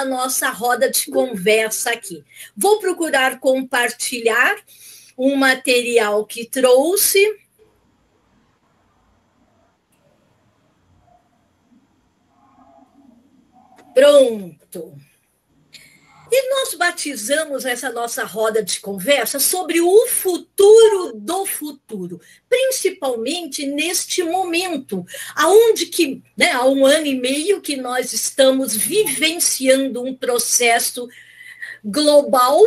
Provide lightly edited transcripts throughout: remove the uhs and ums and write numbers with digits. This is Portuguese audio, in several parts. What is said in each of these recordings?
nossa roda de conversa aqui. Vou procurar compartilhar um material que trouxe. Pronto. E nós batizamos essa nossa roda de conversa sobre o futuro do futuro, principalmente neste momento, aonde que, né, há 1 ano e meio que nós estamos vivenciando um processo global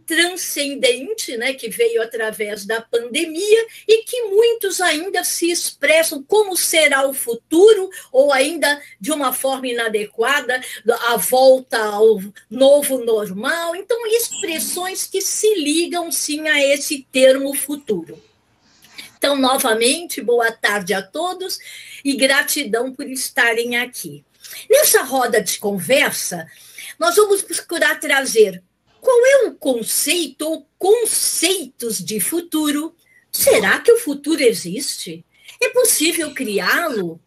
transcendente, né, que veio através da pandemia e que muitos ainda se expressam como será o futuro, ou ainda de uma forma inadequada, a volta ao novo normal. Então, expressões que se ligam, sim, a esse termo futuro. Então, novamente, boa tarde a todos e gratidão por estarem aqui. Nessa roda de conversa, nós vamos procurar trazer qual é o conceito ou conceitos de futuro? Será que o futuro existe? É possível criá-lo?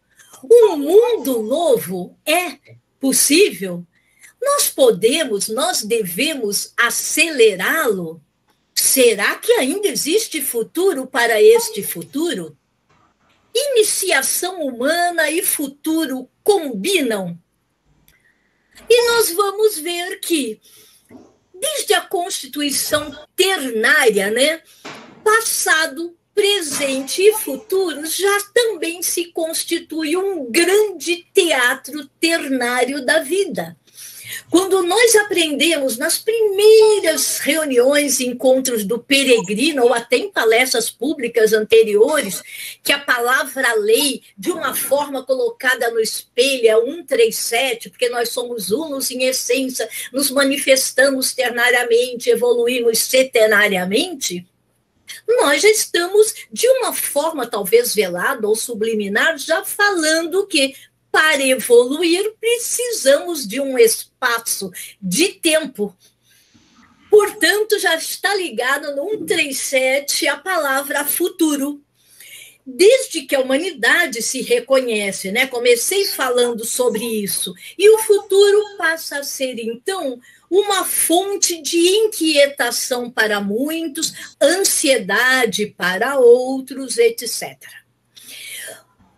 Um mundo novo é possível? Nós devemos acelerá-lo? Será que ainda existe futuro para este futuro? Iniciação humana e futuro combinam? E nós vamos ver que desde a Constituição ternária, né, passado, presente e futuro já também se constitui um grande teatro ternário da vida. Quando nós aprendemos nas primeiras reuniões e encontros do peregrino, ou até em palestras públicas anteriores, que a palavra lei, de uma forma colocada no espelho, é 137, porque nós somos unos em essência, nos manifestamos ternariamente, evoluímos setenariamente, nós já estamos, de uma forma talvez velada ou subliminar, já falando que para evoluir, precisamos de um espaço de tempo. Portanto, já está ligado no 137 a palavra futuro. Desde que a humanidade se reconhece, né? Comecei falando sobre isso. E o futuro passa a ser, então, uma fonte de inquietação para muitos, ansiedade para outros, etc.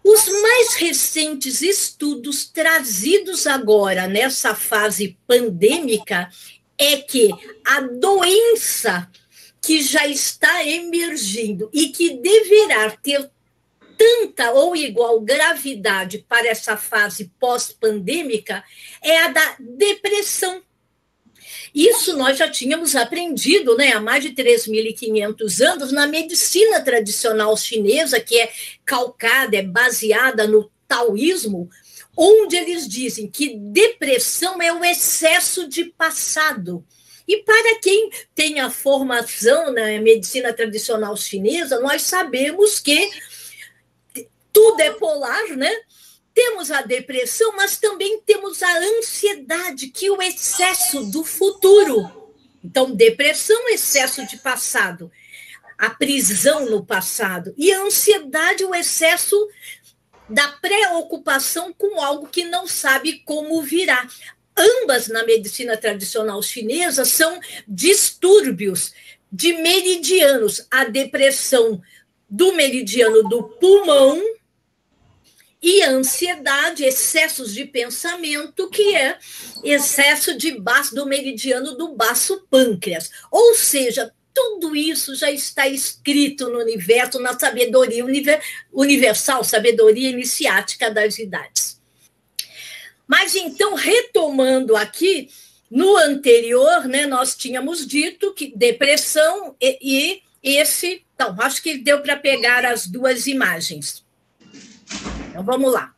Os mais recentes estudos trazidos agora nessa fase pandêmica é que a doença que já está emergindo e que deverá ter tanta ou igual gravidade para essa fase pós-pandêmica é a da depressão. Isso nós já tínhamos aprendido, né, há mais de 3.500 anos na medicina tradicional chinesa, que é calcada, é baseada no taoísmo, onde eles dizem que depressão é o excesso de passado. E para quem tem a formação na medicina tradicional chinesa, nós sabemos que tudo é polar, né? Temos a depressão, mas também temos a ansiedade, que é o excesso do futuro. Então, depressão, excesso de passado. A prisão no passado. E a ansiedade, o excesso da preocupação com algo que não sabe como virá. Ambas, na medicina tradicional chinesa, são distúrbios de meridianos. A depressão do meridiano do pulmão, e a ansiedade, excessos de pensamento, que é excesso do meridiano do baço pâncreas. Ou seja, tudo isso já está escrito no universo, na sabedoria universal, sabedoria iniciática das idades. Mas então, retomando aqui, no anterior, né, nós tínhamos dito que depressão e esse... Então, acho que deu para pegar as duas imagens. Então, vamos lá.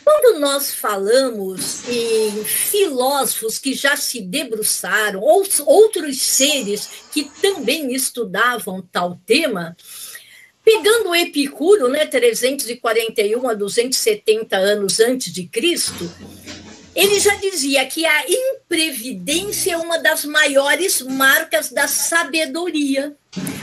Quando nós falamos em filósofos que já se debruçaram, ou outros seres que também estudavam tal tema, pegando o Epicuro, né, 341 a 270 anos antes de Cristo, ele já dizia que a imprevidência é uma das maiores marcas da sabedoria.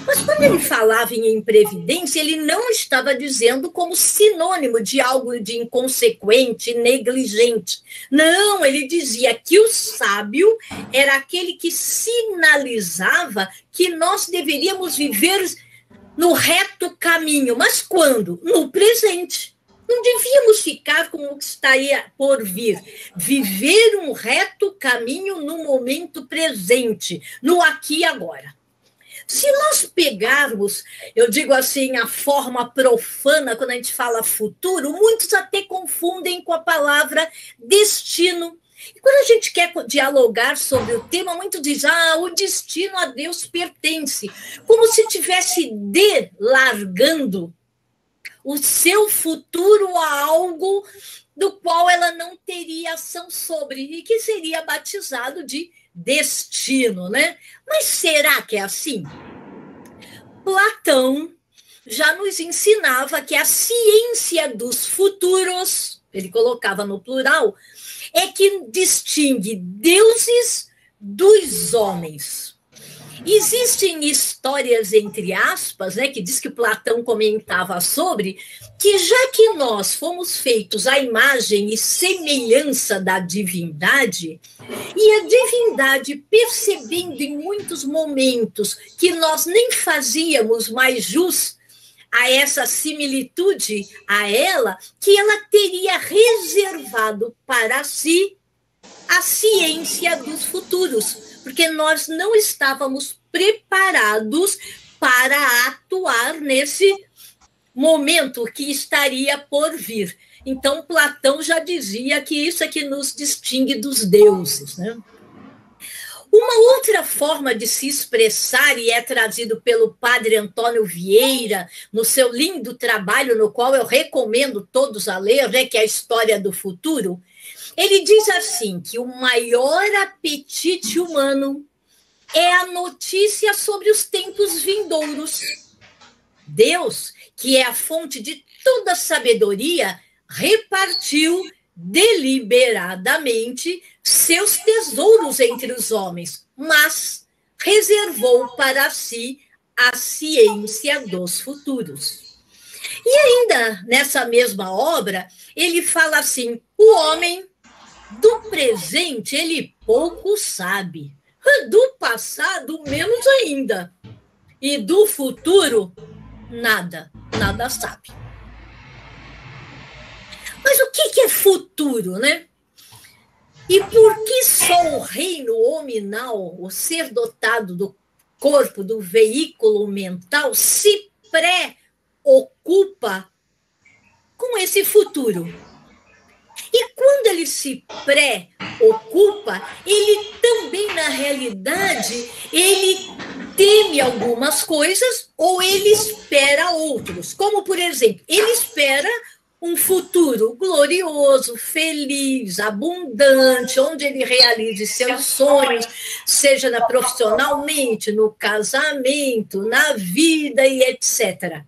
Mas quando ele falava em imprevidência, ele não estava dizendo como sinônimo de algo de inconsequente, negligente. Não, ele dizia que o sábio era aquele que sinalizava que nós deveríamos viver no reto caminho. Mas quando? No presente. Não devíamos ficar com o que estaria por vir. Viver um reto caminho no momento presente, no aqui e agora. Se nós pegarmos, eu digo assim, a forma profana, quando a gente fala futuro, muitos até confundem com a palavra destino. E quando a gente quer dialogar sobre o tema, muitos dizem, o destino a Deus pertence, como se estivesse largando o seu futuro a algo do qual ela não teria ação sobre, e que seria batizado de destino, né? Mas será que é assim? Platão já nos ensinava que a ciência dos futuros, ele colocava no plural, é que distingue deuses dos homens. Existem histórias, entre aspas, né, que diz que Platão comentava sobre, que já que nós fomos feitos à imagem e semelhança da divindade, e a divindade percebendo em muitos momentos que nós nem fazíamos mais jus a essa similitude a ela, que ela teria reservado para si a ciência dos futuros, porque nós não estávamos preparados para atuar nesse momento que estaria por vir. Então, Platão já dizia que isso é que nos distingue dos deuses, né? Uma outra forma de se expressar, e é trazido pelo padre Antônio Vieira, no seu lindo trabalho, no qual eu recomendo todos a ler, né, que é a História do Futuro, ele diz assim, que o maior apetite humano é a notícia sobre os tempos vindouros. Deus, que é a fonte de toda sabedoria, repartiu deliberadamente seus tesouros entre os homens, mas reservou para si a ciência dos futuros. E ainda nessa mesma obra, ele fala assim, o homem do presente, ele pouco sabe. Do passado, menos ainda. E do futuro, nada sabe. Mas o que é futuro, né? E por que só o reino hominal, o ser dotado do corpo, do veículo mental, se preocupa com esse futuro? E quando ele se preocupa, ele também, na realidade, ele teme algumas coisas ou ele espera outros. Como, por exemplo, ele espera um futuro glorioso, feliz, abundante, onde ele realize seus sonhos, seja profissionalmente, no casamento, na vida e etc.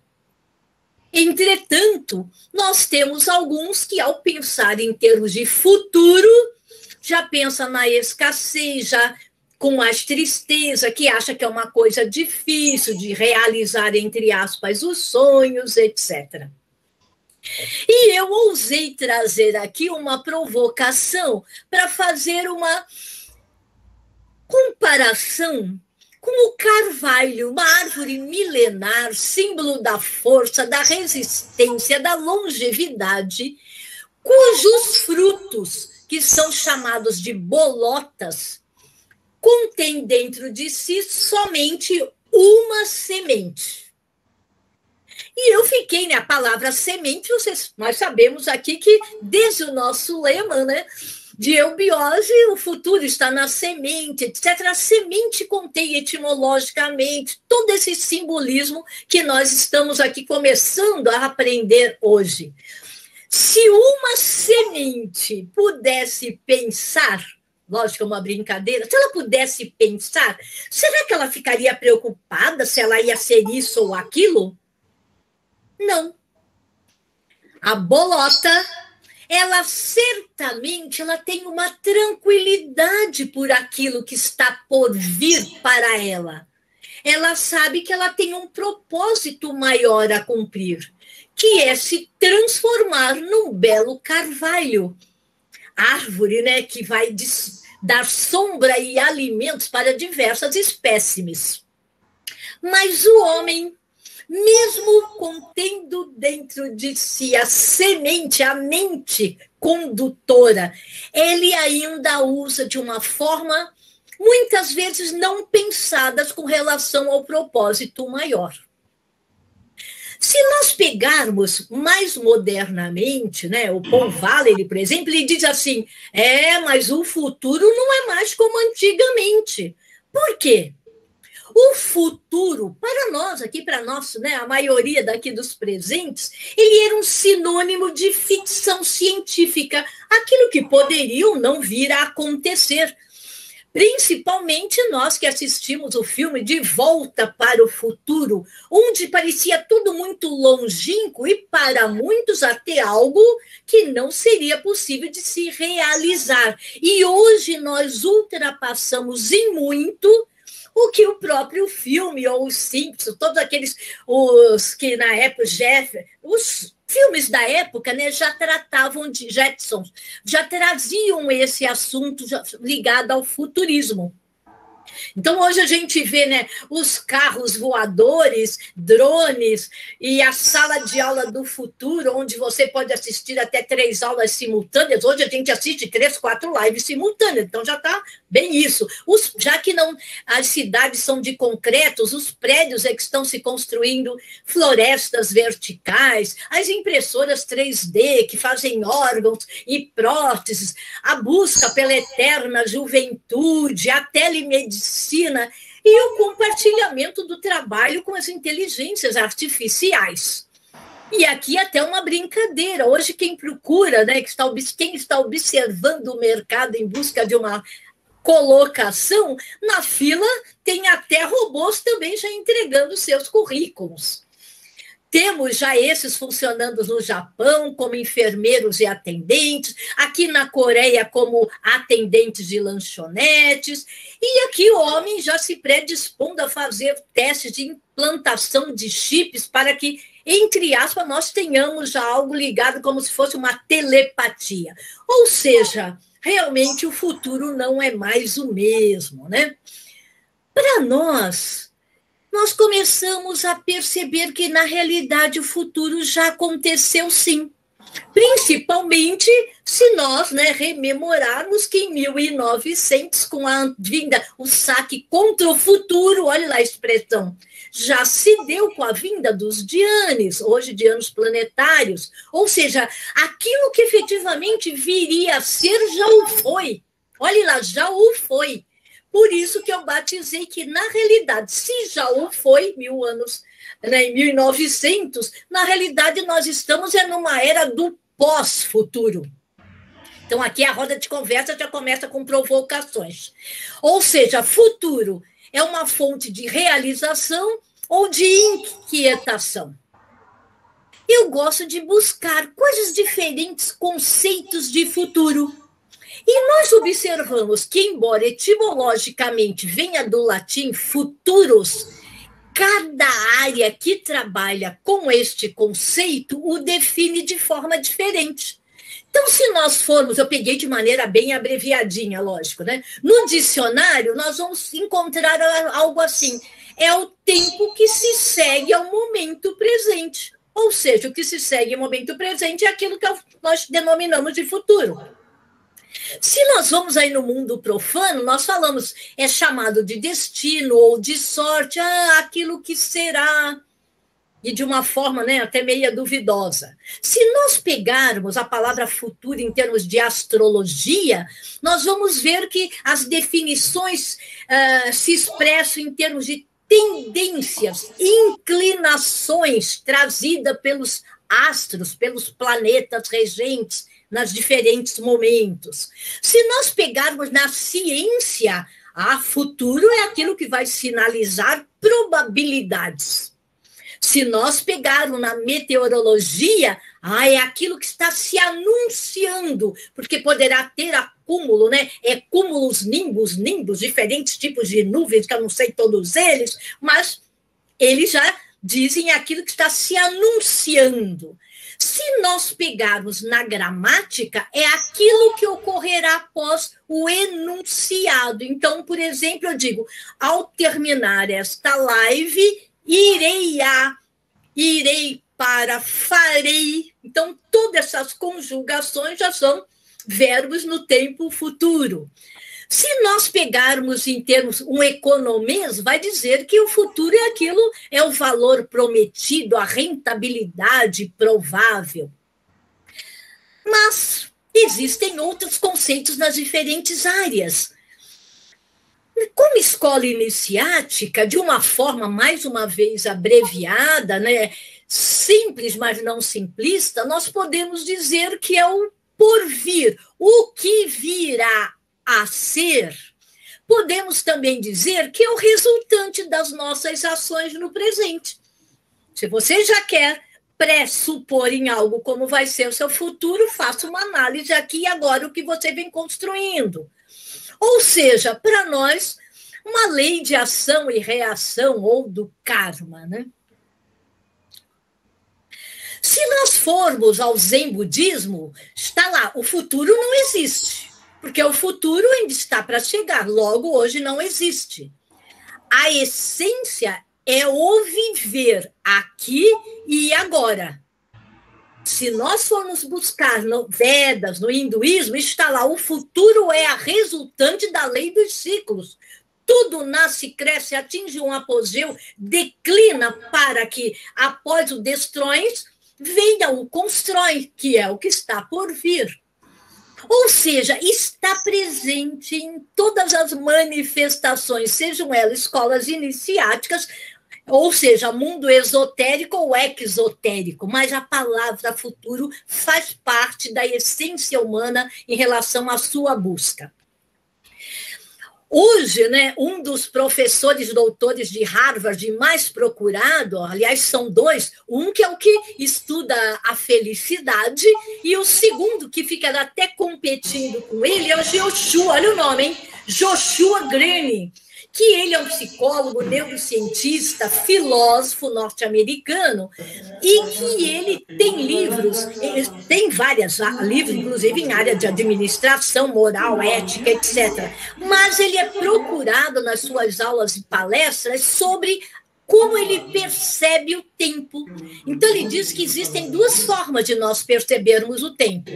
Entretanto, nós temos alguns que, ao pensar em termos de futuro, já pensa na escassez, já com mais tristeza, que acha que é uma coisa difícil de realizar, entre aspas, os sonhos, etc. E eu ousei trazer aqui uma provocação para fazer uma comparação com o carvalho, uma árvore milenar, símbolo da força, da resistência, da longevidade, cujos frutos, que são chamados de bolotas, contêm dentro de si somente uma semente. E eu fiquei, né, a palavra semente, nós sabemos aqui que, desde o nosso lema, né, de eubiose, o futuro está na semente, etc. A semente contém etimologicamente todo esse simbolismo que nós estamos aqui começando a aprender hoje. Se uma semente pudesse pensar, lógico, é uma brincadeira, se ela pudesse pensar, será que ela ficaria preocupada se ela ia ser isso ou aquilo? Não. A bolota, ela certamente tem uma tranquilidade por aquilo que está por vir para ela. ela sabe que ela tem um propósito maior a cumprir, que é se transformar num belo carvalho, árvore, né, que vai dar sombra e alimentos para diversas espécimes. Mas o homem, mesmo contendo dentro de si a semente, a mente condutora, ele ainda usa de uma forma, muitas vezes, não pensadas com relação ao propósito maior. Se nós pegarmos mais modernamente, né, o Paul Valery, por exemplo, ele diz assim, mas o futuro não é mais como antigamente. Por quê? O futuro, para nós, aqui para nós, né, a maioria daqui dos presentes, ele era um sinônimo de ficção científica, aquilo que poderia ou não vir a acontecer. Principalmente nós que assistimos o filme De Volta para o Futuro, onde parecia tudo muito longínquo e, para muitos, até algo que não seria possível de se realizar. E hoje nós ultrapassamos em muito o que o próprio filme, ou os Simpsons, todos aqueles, os que na época, os filmes da época, né, já tratavam de Jetsons, já traziam esse assunto ligado ao futurismo. Então, hoje a gente vê, né, os carros voadores, drones e a sala de aula do futuro, onde você pode assistir até 3 aulas simultâneas. Hoje a gente assiste 3, 4 lives simultâneas, então já está bem isso. Já que não, as cidades são de concretos, os prédios é que estão se construindo florestas verticais, as impressoras 3D que fazem órgãos e próteses, a busca pela eterna juventude, a telemedicina e o compartilhamento do trabalho com as inteligências artificiais. E aqui até uma brincadeira. Hoje quem procura, né, quem está observando o mercado em busca de uma colocação, na fila tem até robôs também já entregando seus currículos. Temos já esses funcionando no Japão como enfermeiros e atendentes, aqui na Coreia como atendentes de lanchonetes, e aqui o homem já se predispondo a fazer testes de implantação de chips para que, entre aspas, nós tenhamos já algo ligado como se fosse uma telepatia. Ou seja, realmente o futuro não é mais o mesmo, né? Para nós começamos a perceber que, na realidade, o futuro já aconteceu, sim. Principalmente se nós, né, rememorarmos que em 1900, com a vinda, o saque contra o futuro, olha lá a expressão, já se deu com a vinda dos Dianes, hoje Dianos planetários, ou seja, aquilo que efetivamente viria a ser já o foi. Olha lá, já o foi. Por isso que eu batizei que, na realidade, se já o foi 1000 anos, né, em 1900, na realidade nós estamos numa era do pós-futuro. Então, aqui a roda de conversa já começa com provocações. Ou seja, futuro é uma fonte de realização ou de inquietação. Eu gosto de buscar quais os diferentes conceitos de futuro. E nós observamos que, embora etimologicamente venha do latim futurus, cada área que trabalha com este conceito o define de forma diferente. Então, se nós formos, eu peguei de maneira bem abreviadinha, lógico, né? No dicionário, nós vamos encontrar algo assim: é o tempo que se segue ao momento presente. Ou seja, o que se segue ao momento presente é aquilo que nós denominamos de futuro. Se nós vamos aí no mundo profano, nós falamos, é chamado de destino ou de sorte, aquilo que será, e de uma forma, né, até meia duvidosa. Se nós pegarmos a palavra futuro em termos de astrologia, nós vamos ver que as definições se expressam em termos de tendências, inclinações trazidas pelos astros, pelos planetas regentes, nos diferentes momentos. Se nós pegarmos na ciência, futuro é aquilo que vai sinalizar probabilidades. Se nós pegarmos na meteorologia, é aquilo que está se anunciando, porque poderá ter a acúmulo, né? Cúmulos, nimbos, diferentes tipos de nuvens, que eu não sei todos eles, mas eles já dizem aquilo que está se anunciando. Se nós pegarmos na gramática, é aquilo que ocorrerá após o enunciado. Então, por exemplo, eu digo, ao terminar esta live, irei para, farei. Então, todas essas conjugações já são verbos no tempo futuro. Se nós pegarmos em termos um economês, vai dizer que o futuro é aquilo, é o valor prometido, a rentabilidade provável. Mas existem outros conceitos nas diferentes áreas. Como escola iniciática, de uma forma, mais uma vez, abreviada, né, simples, mas não simplista, nós podemos dizer que é o porvir, o que virá a ser. Podemos também dizer que é o resultante das nossas ações no presente. Se você já quer pressupor em algo como vai ser o seu futuro, faça uma análise aqui e agora o que você vem construindo. Ou seja, para nós, uma lei de ação e reação ou do karma, né? Se nós formos ao Zen budismo, está lá, o futuro não existe. Porque o futuro ainda está para chegar, logo hoje não existe. A essência é o viver aqui e agora. Se nós formos buscar no Vedas, no hinduísmo, está lá, o futuro é a resultante da lei dos ciclos. Tudo nasce, cresce, atinge um apogeu, declina para que, após o destroem, venha o constrói, que é o que está por vir. Ou seja, está presente em todas as manifestações, sejam elas escolas iniciáticas, ou seja, mundo esotérico ou exotérico, mas a palavra futuro faz parte da essência humana em relação à sua busca. Hoje, né, um dos professores doutores de Harvard mais procurado, aliás, são dois, um que é o que estuda a felicidade e o segundo, que fica até competindo com ele, é o Joshua, olha o nome, hein? Joshua Greene, que ele é um psicólogo, neurocientista, filósofo norte-americano, e que ele tem livros, tem vários livros, inclusive em área de administração, moral, ética, etc. Mas ele é procurado nas suas aulas e palestras sobre como ele percebe o tempo. Então, ele diz que existem duas formas de nós percebermos o tempo.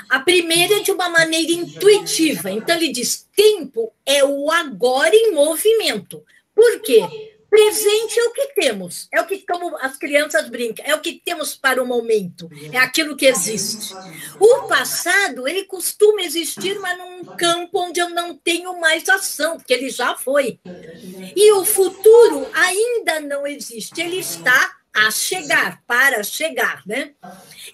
A primeira é de uma maneira intuitiva. Então, ele diz, tempo é o agora em movimento. Por quê? Presente é o que temos, é o que, como as crianças brincam, é o que temos para o momento, é aquilo que existe. O passado, ele costuma existir, mas num campo onde eu não tenho mais ação, porque ele já foi. E o futuro ainda não existe, ele está a chegar, para chegar, né?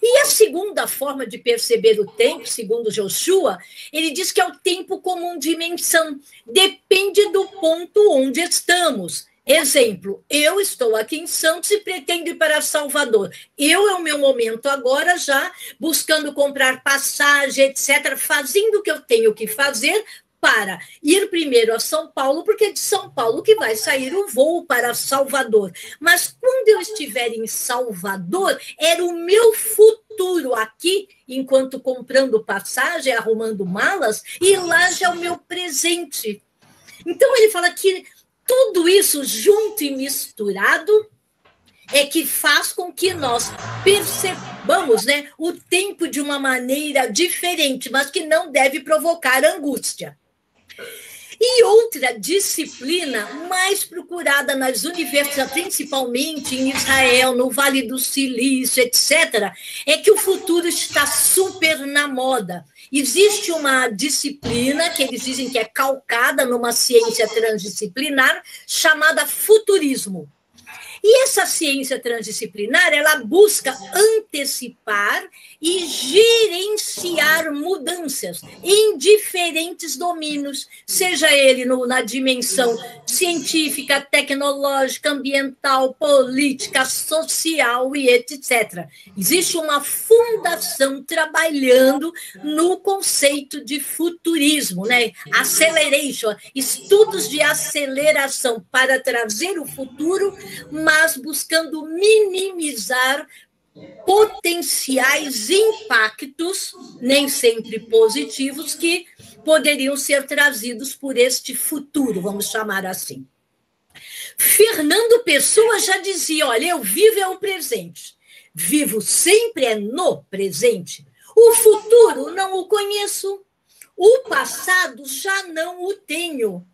E a segunda forma de perceber o tempo, segundo Joshua, ele diz que é o tempo como dimensão, depende do ponto onde estamos. Exemplo, eu estou aqui em Santos e pretendo ir para Salvador. É o meu momento agora já, buscando comprar passagem, etc., fazendo o que eu tenho que fazer para ir primeiro a São Paulo, porque é de São Paulo que vai sair o voo para Salvador. Mas quando eu estiver em Salvador, era o meu futuro aqui, enquanto comprando passagem, arrumando malas, e lá já é o meu presente. Então, ele fala que tudo isso junto e misturado é que faz com que nós percebamos, né, o tempo de uma maneira diferente, mas que não deve provocar angústia. E outra disciplina mais procurada nas universidades, principalmente em Israel, no Vale do Silício, etc., é que o futuro está super na moda. Existe uma disciplina que eles dizem que é calcada numa ciência transdisciplinar chamada futurismo. E essa ciência transdisciplinar, ela busca antecipar e gerenciar mudanças em diferentes domínios, seja ele na dimensão científica, tecnológica, ambiental, política, social e etc. Existe uma fundação trabalhando no conceito de futurismo, né? Acceleration, estudos de aceleração para trazer o futuro, mas buscando minimizar potenciais impactos, nem sempre positivos, que poderiam ser trazidos por este futuro, vamos chamar assim. Fernando Pessoa já dizia, olha, eu vivo é o presente, vivo sempre é no presente, o futuro não o conheço, o passado já não o tenho.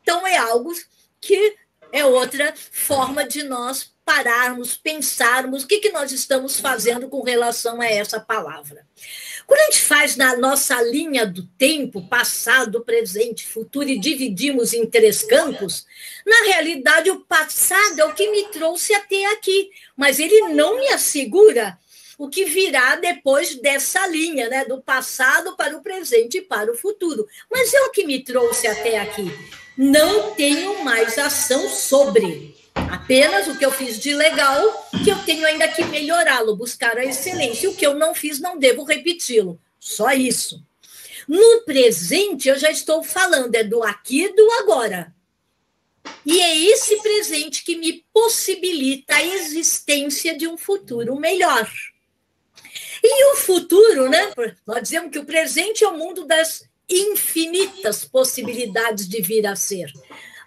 Então é algo que é outra forma de nós pararmos, pensarmos o que nós estamos fazendo com relação a essa palavra. Quando a gente faz na nossa linha do tempo, passado, presente, futuro, e dividimos em 3 campos, na realidade o passado é o que me trouxe até aqui, mas ele não me assegura o que virá depois dessa linha, né, do passado para o presente e para o futuro. Mas é o que me trouxe até aqui. Não tenho mais ação sobre. Apenas o que eu fiz de legal, que eu tenho ainda que melhorá-lo, buscar a excelência. O que eu não fiz, não devo repeti-lo. Só isso. No presente, eu já estou falando, é do aqui e do agora. E é esse presente que me possibilita a existência de um futuro melhor. E o futuro, né? Nós dizemos que o presente é o mundo das infinitas possibilidades de vir a ser.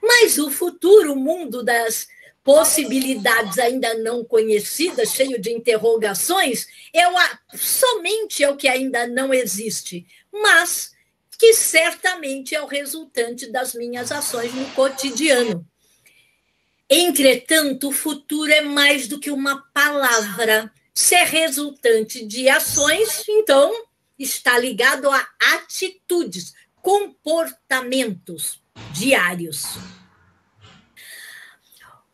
Mas o futuro, o mundo das possibilidades ainda não conhecidas, cheio de interrogações, somente é o que ainda não existe, mas que certamente é o resultante das minhas ações no cotidiano. Entretanto, o futuro é mais do que uma palavra. Se é resultante de ações, então está ligado a atitudes, comportamentos diários.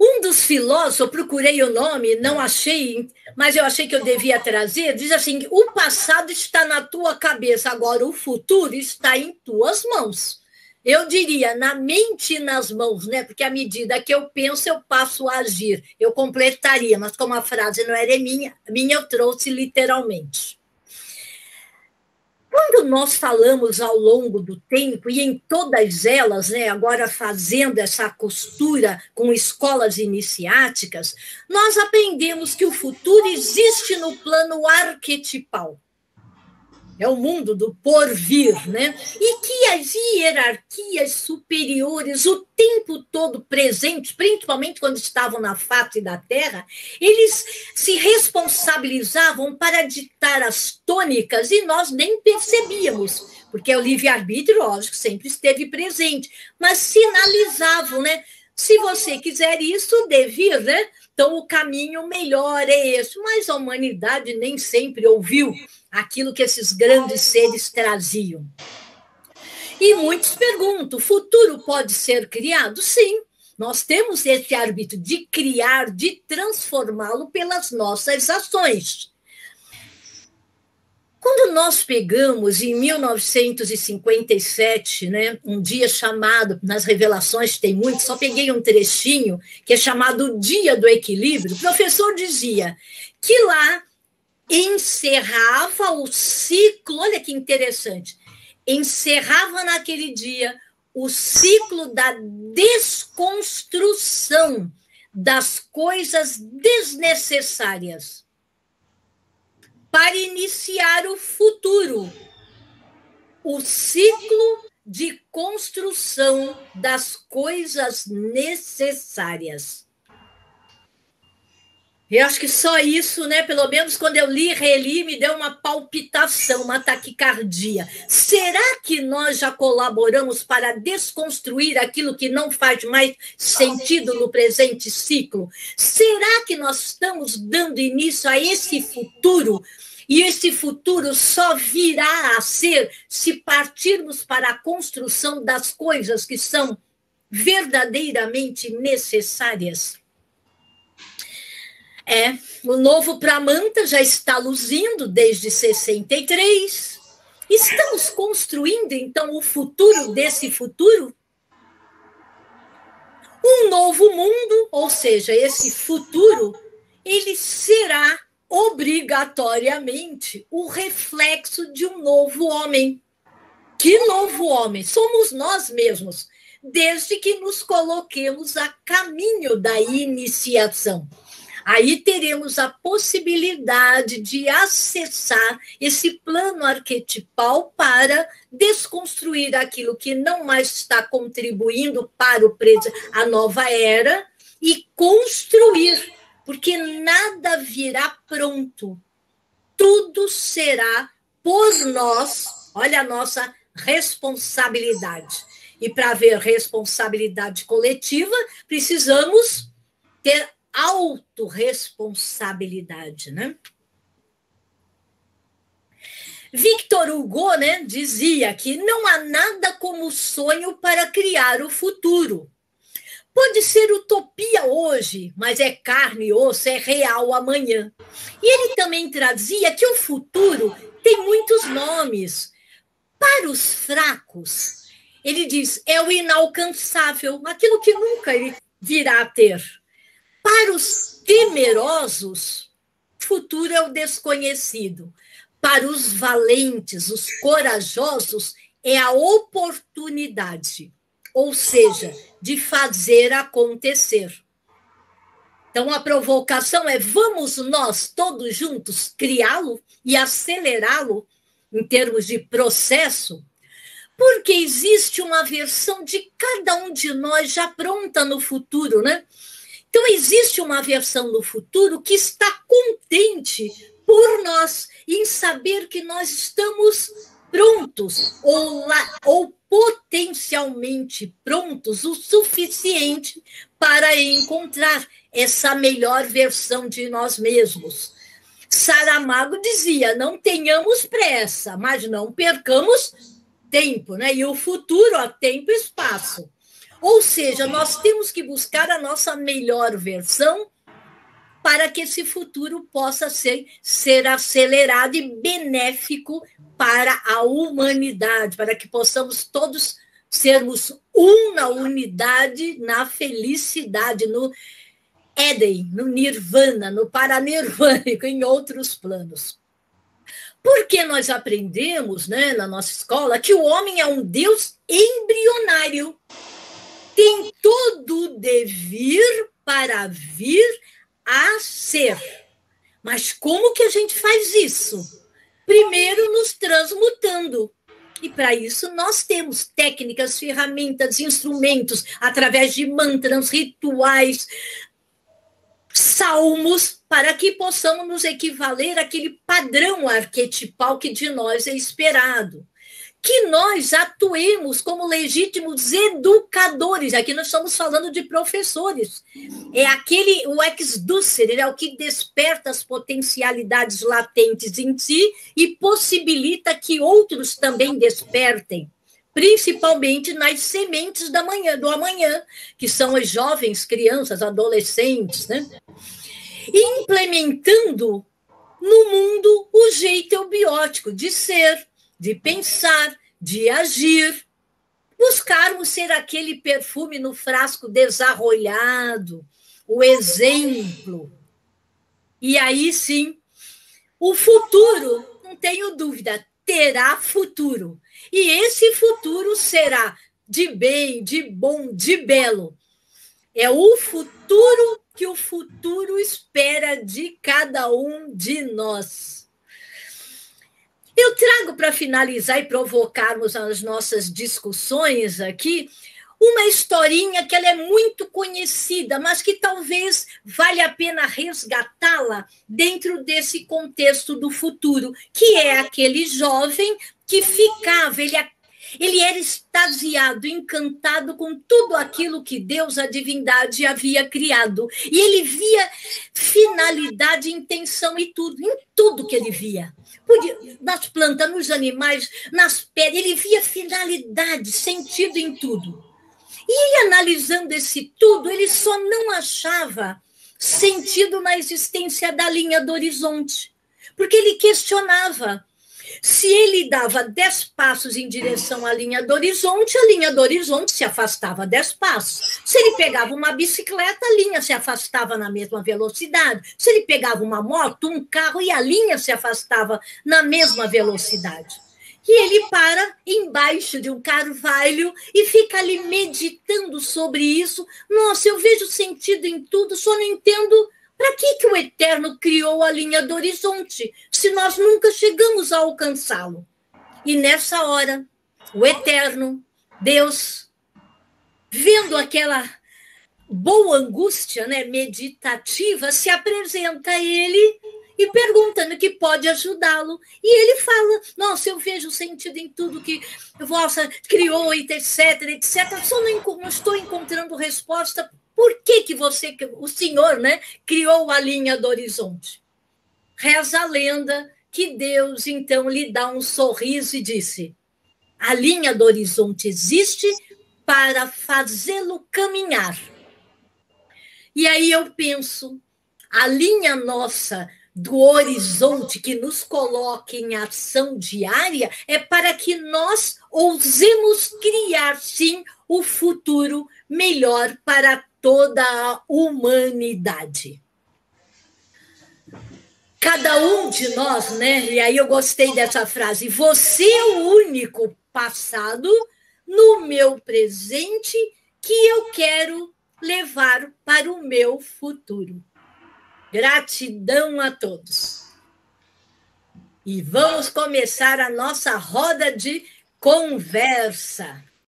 Um dos filósofos, eu procurei o nome, não achei, mas eu achei que eu devia trazer, diz assim, o passado está na tua cabeça, agora o futuro está em tuas mãos. Eu diria, na mente e nas mãos, né? Porque à medida que eu penso, eu passo a agir. Eu completaria, mas como a frase não era minha eu trouxe literalmente. Quando nós falamos ao longo do tempo, e em todas elas, né, agora fazendo essa costura com escolas iniciáticas, nós aprendemos que o futuro existe no plano arquetipal. É o mundo do porvir, né? E que as hierarquias superiores, o tempo todo presentes, principalmente quando estavam na face da Terra, eles se responsabilizavam para ditar as tônicas e nós nem percebíamos, porque o livre-arbítrio, lógico, sempre esteve presente, mas sinalizavam, né? Se você quiser isso, devir, né? Então o caminho melhor é esse. Mas a humanidade nem sempre ouviu aquilo que esses grandes seres traziam. E muitos perguntam, o futuro pode ser criado? Sim, nós temos esse arbítrio de criar, de transformá-lo pelas nossas ações. Quando nós pegamos, em 1957, né, um dia chamado, nas revelações tem muito, só peguei um trechinho, que é chamado Dia do Equilíbrio, o professor dizia que lá encerrava o ciclo, olha que interessante, encerrava naquele dia o ciclo da desconstrução das coisas desnecessárias para iniciar o futuro, o ciclo de construção das coisas necessárias. Eu acho que só isso, né? Pelo menos quando eu li, reli, me deu uma palpitação, uma taquicardia. Será que nós já colaboramos para desconstruir aquilo que não faz mais sentido no presente ciclo? Será que nós estamos dando início a esse futuro? E esse futuro só virá a ser se partirmos para a construção das coisas que são verdadeiramente necessárias? O novo Pramanta já está luzindo desde 63. Estamos construindo, então, o futuro desse futuro? Um novo mundo, ou seja, esse futuro, ele será obrigatoriamente o reflexo de um novo homem. Que novo homem? Somos nós mesmos, desde que nos coloquemos a caminho da iniciação. Aí teremos a possibilidade de acessar esse plano arquetipal para desconstruir aquilo que não mais está contribuindo para a nova era e construir, porque nada virá pronto. Tudo será por nós, olha a nossa responsabilidade. E para haver responsabilidade coletiva, precisamos ter autorresponsabilidade, né? Victor Hugo, né, dizia que não há nada como o sonho para criar o futuro. Pode ser utopia hoje, mas é carne e osso, é real amanhã. E ele também trazia que o futuro tem muitos nomes. Para os fracos, ele diz, é o inalcançável, aquilo que nunca ele virá a ter. Para os temerosos, futuro é o desconhecido. Para os valentes, os corajosos, é a oportunidade, ou seja, de fazer acontecer. Então, a provocação é, vamos nós todos juntos criá-lo e acelerá-lo em termos de processo, porque existe uma versão de cada um de nós já pronta no futuro, né? Então, existe uma versão do futuro que está contente por nós, em saber que nós estamos prontos, ou potencialmente prontos o suficiente para encontrar essa melhor versão de nós mesmos. Saramago dizia, não tenhamos pressa, mas não percamos tempo, né? E o futuro há tempo e espaço. Ou seja, nós temos que buscar a nossa melhor versão para que esse futuro possa ser acelerado e benéfico para a humanidade, para que possamos todos sermos na unidade, na felicidade, no Éden, no Nirvana, no Paranirvânico, em outros planos. Porque nós aprendemos, né, na nossa escola que o homem é um Deus embrionário. Tem todo o devir para vir a ser. Mas como que a gente faz isso? Primeiro, nos transmutando. E para isso nós temos técnicas, ferramentas, instrumentos, através de mantras, rituais, salmos, para que possamos nos equivaler àquele padrão arquetipal que de nós é esperado. Que nós atuemos como legítimos educadores. Aqui nós estamos falando de professores. É o ex-ducer, ele é o que desperta as potencialidades latentes em si e possibilita que outros também despertem, principalmente nas sementes do amanhã, que são as jovens, crianças, adolescentes, né? E implementando no mundo o jeito eubiótico de ser, de pensar, de agir, buscarmos ser aquele perfume no frasco desarrolhado, o exemplo. E aí sim, o futuro, não tenho dúvida, terá futuro. E esse futuro será de bem, de bom, de belo. É o futuro que o futuro espera de cada um de nós. Eu trago para finalizar e provocarmos as nossas discussões aqui uma historinha que ela é muito conhecida, mas que talvez valha a pena resgatá-la dentro desse contexto do futuro, que é aquele jovem que ficava, ele era extasiado, encantado com tudo aquilo que Deus, a divindade, havia criado. E ele via finalidade, intenção em tudo que ele via. Nas plantas, nos animais, nas pedras, ele via finalidade, sentido em tudo. E ele, analisando esse tudo, ele só não achava sentido na existência da linha do horizonte, porque ele questionava se ele dava 10 passos em direção à linha do horizonte, a linha do horizonte se afastava 10 passos. Se ele pegava uma bicicleta, a linha se afastava na mesma velocidade. Se ele pegava uma moto, um carro, e a linha se afastava na mesma velocidade. E ele para embaixo de um carvalho e fica ali meditando sobre isso. Nossa, eu vejo sentido em tudo, só não entendo para que o Eterno criou a linha do horizonte, se nós nunca chegamos a alcançá-lo. E nessa hora, o Eterno, Deus, vendo aquela boa angústia, né, meditativa, se apresenta a ele e perguntando que pode ajudá-lo. E ele fala, nossa, eu vejo sentido em tudo que vossa criou, etc, etc. Só não estou encontrando resposta. Por que você, o Senhor, né, criou a linha do horizonte? Reza a lenda que Deus, então, lhe dá um sorriso e disse, a linha do horizonte existe para fazê-lo caminhar. E aí eu penso, a linha nossa do horizonte que nos coloca em ação diária é para que nós ousemos criar, sim, o futuro melhor para toda a humanidade. Cada um de nós, né? E aí eu gostei dessa frase, você é o único passado no meu presente que eu quero levar para o meu futuro. Gratidão a todos. E vamos começar a nossa roda de conversa.